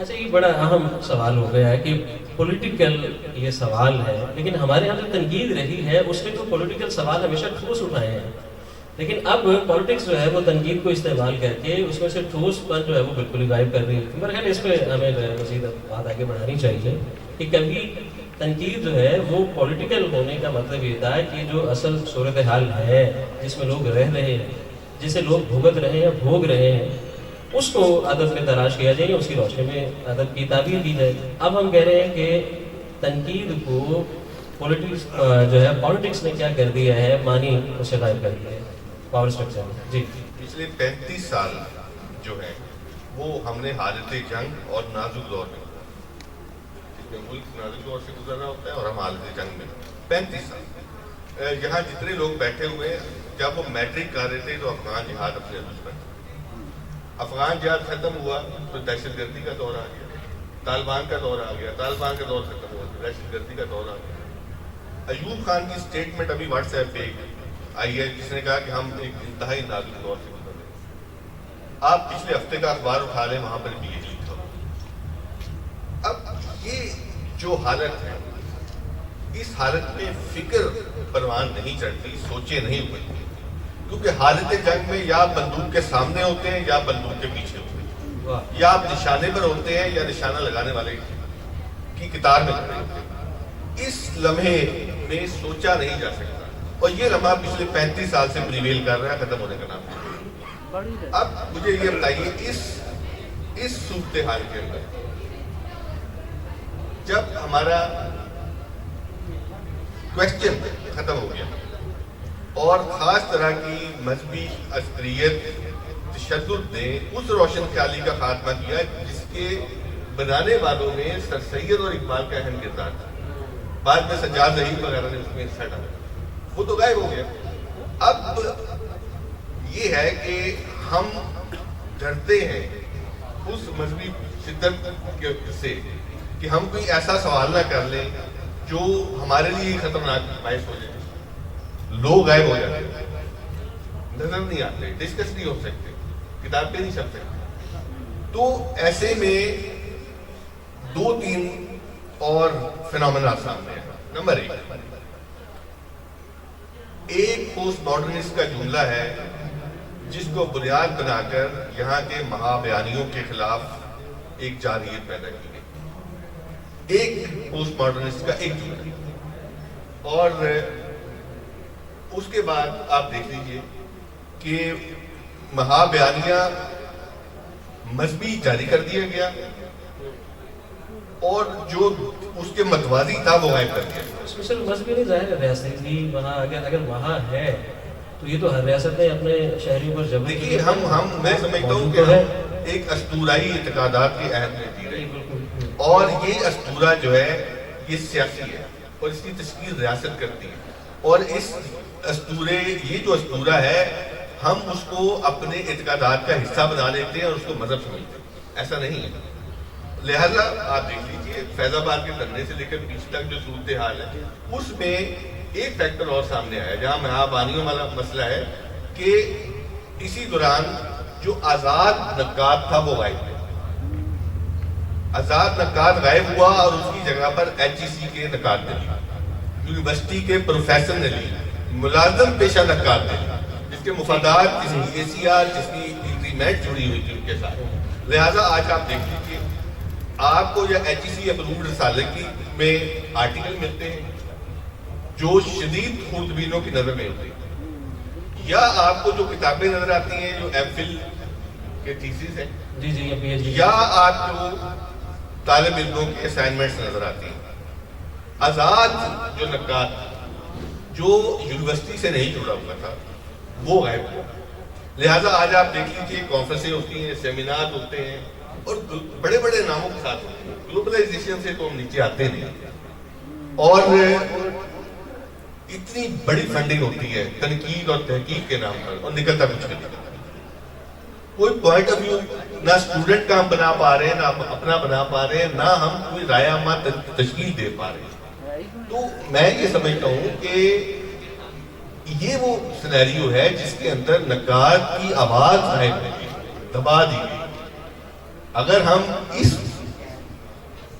اچھا یہ بڑا اہم سوال ہو گیا ہے کہ پولیٹیکل یہ سوال ہے، لیکن ہمارے یہاں جو تنقید رہی ہے اس میں تو پولیٹیکل سوال ہمیشہ ٹھوس اٹھائے ہیں، لیکن اب پالیٹکس جو ہے وہ تنقید کو استعمال کر کے اس میں سے ٹھوس پر جو ہے وہ بالکل ہی غائب کر رہی ہے. میرے خیال اس پہ ہمیں جو ہے مزید بات آگے بڑھانی چاہیے کہ کبھی تنقید جو ہے وہ پولیٹیکل ہونے کا مطلب یہ تھا کہ جو اصل صورتحال ہے جس میں لوگ رہ رہے ہیں، جسے لوگ بھگت رہے ہیں، بھوگ رہے ہیں، اس کو ادب میں تلاش کیا جائے، اس کی روشنی میں ادب کی تعبیر کی جائے. اب ہم کہہ رہے ہیں کہ تنقید کو پولیٹکس جو ہے پالیٹکس نے کیا کر دیا ہے، معنی اسے غائب کر دیا ہے پاور اسٹرکچر میں. جی پچھلے 35 سال جو ہے وہ ہم نے حالت جنگ اور نازک دور میں گزارا، جس میں ملک نازک دور سے گزر رہا ہوتا ہے اور ہم حالت جنگ میں 35 سال. یہاں جتنے لوگ بیٹھے ہوئے ہیں، جب وہ میٹرک کر رہے تھے تو افغان جہاد اپنے دشمن، افغان جہاد ختم ہوا تو دہشت گردی کا دور آ گیا، طالبان کا دور آ گیا، طالبان کا دور ختم ہوا تو دہشت گردی کا دور آ گیا. ایوب خان کی سٹیٹمنٹ ابھی واٹس ایپ پہ آئی ہے جس نے کہا کہ ہم ایک انتہائی نازک دور سے گزر رہے ہیں. آپ پچھلے ہفتے کا اخبار اٹھا لیں، وہاں پر بھی یہ لکھا ہو. اب یہ جو حالت ہے، اس حالت میں فکر پروان نہیں چڑھتی، سوچے نہیں ہوتی، کیونکہ حالت جنگ میں یا بندوق کے سامنے ہوتے ہیں یا بندوق کے پیچھے ہوتے ہیں، یا آپ نشانے پر ہوتے ہیں یا نشانہ لگانے والے کی قطار میں کھڑے ہوتے ہیں. اس لمحے میں سوچا نہیں جا سکتا، اور یہ لمحہ پچھلے 35 سال سے پریویل کر رہا ہے، ختم ہونے کا نام ہے. اب مجھے یہ بتائیے اس صورتحال کے اندر جب ہمارا کوشچن ختم ہو گیا اور خاص طرح کی مذہبی عسکریت تشدد نے اس روشن خیالی کا خاتمہ کیا جس کے بنانے والوں میں سر سید اور اقبال کا اہم کردار تھا، بعد میں سجاد ظہیر وغیرہ نے اس میں حصہ ڈالا، وہ تو غائب ہو گیا. اب یہ ہے کہ ہم ڈرتے ہیں اس مذہبی شدت سے کہ ہم کوئی ایسا سوال نہ کر لیں جو ہمارے لیے خطرناک باعث ہو جائے. لوگ غائب ہو جاتے ہیں، نظر نہیں آتے، ڈسکس نہیں ہو سکتے، کتاب پہ نہیں چھپ سکتے. تو ایسے میں 2-3 اور فینومینا سامنے ہے. نمبر 1 پوسٹ ماڈرنسٹ کا جملہ ہے جس کو بنیاد بنا کر یہاں کے مہابیانیوں کے خلاف ایک جارحیت پیدا کی گئی. ایک پوسٹ ماڈرنسٹ کا ایک جملہ، اور اس کے بعد آپ دیکھ لیجئے کہ مہابیانیہ مذہبی جاری کر دیا گیا اور جو اس کے متوازی تھا وہ غائب کر دیا. اس میں صرف مذہبی نہیں، ظاہر ہے ریاستی وہاں اگر وہاں ہے تو یہ تو ہر ریاست نے اپنے شہریوں پر جبر. دیکھیے میں سمجھتا ہوں کہ ہم ایک اسطورائی اعتقادات کے عہد میں جی رہے ہیں، اور یہ اسطورہ جو ہے یہ سیاسی ہے اور اس کی تشکیل ریاست کرتی ہے، اور اس اسطورے یہ جو اسطورہ ہے ہم اس کو اپنے اعتقادات کا حصہ بنا لیتے ہیں اور اس کو مذہب سمجھتے ہیں. ایسا نہیں ہے. لہذا آپ دیکھ لیجیے فیض آباد کے دھرنے سے لے کر پیچھے تک جو صورتحال ہے اس میں ایک فیکٹر اور سامنے آیا جہاں مہابانیوں والا مسئلہ ہے کہ اسی دوران جو آزاد نقاد تھا وہ غائب ہوا. آزاد نقاد غائب ہوا اور اس کی جگہ پر HEC کے نقاد نے لی، یونیورسٹی کے پروفیسر نے لی، ملازم پیشہ نقاد نے لی، جس کے مفادات، جس کی ACR، جس کی انکریمنٹ جڑی ہوئی تھی ان کے ساتھ. لہٰذا آج آپ دیکھ لیجیے آپ کو یا HEC اپرووڈ رسالے کی میں آرٹیکل ملتے ہیں جو شدید خوردبینوں کی نظر میں ہوتے ہیں، یا آپ کو جو کتابیں نظر آتی ہیں جو MPhil کے تھیسس ہیں، یا آپ کو طالب علموں کے اسائنمنٹس نظر آتی ہیں. آزاد جو نقاد جو یونیورسٹی سے نہیں جڑا ہوا تھا وہ غائب ہوا. لہٰذا آج آپ دیکھ لیجیے کانفرنسیں ہوتی ہیں، سیمینار ہوتے ہیں اور بڑے بڑے ناموں کے ساتھ ہوتے ہیں. گلوبلائزیشن سے تو ہم نیچے آتے نہیں، اور اتنی بڑی فنڈنگ ہوتی ہے تنقید اور تحقیق کے نام پر اور نکلتا کچھ نہیں. کوئی پوائنٹ آف ویو نہ اسٹوڈنٹ کا ہم بنا پا رہے ہیں، نہ اپنا بنا پا رہے ہیں، نہ ہم کوئی رائے عامہ تشکیل دے پا رہے ہیں. تو میں یہ سمجھتا ہوں کہ یہ وہ سینیریو ہے جس کے اندر نقاد کی آواز غائب ہو گئی، دبا دی گئی. اگر ہم اس